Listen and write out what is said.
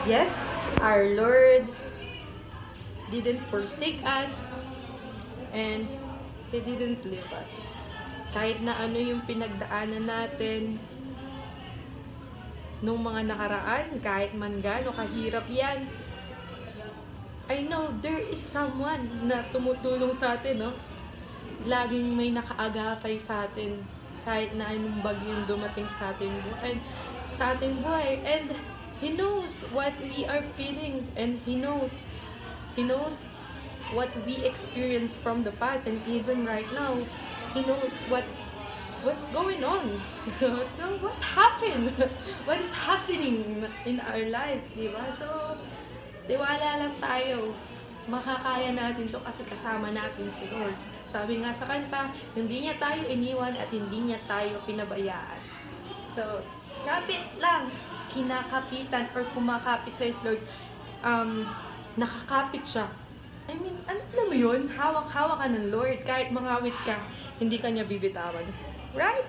Yes, our Lord didn't forsake us and He didn't leave us. Kahit na ano yung pinagdaanan natin nung mga nakaraan, kahit man gaano kahirap yan, I know there is someone na tumutulong sa atin, no? Laging may nakaagapay sa atin kahit na anong bagyong dumating sa ating buhay. And He knows what we are feeling, and He knows what we experienced from the past, and even right now, He knows what's going on. What happened? What is happening in our lives, di ba? So, tiwala lang tayo. Makakaya natin to kasi kasama natin si Lord. Sabi nga sa kanta, hindi niya tayo iniwan at hindi niya tayo pinabayaan. So, kapit lang, kinakapitan or kumakapit sa Lord, nakakapit siya. I mean, ano mo yun? Hawak-hawak ka ng Lord. Kahit mangawit ka, hindi ka niya bibitawan. Right?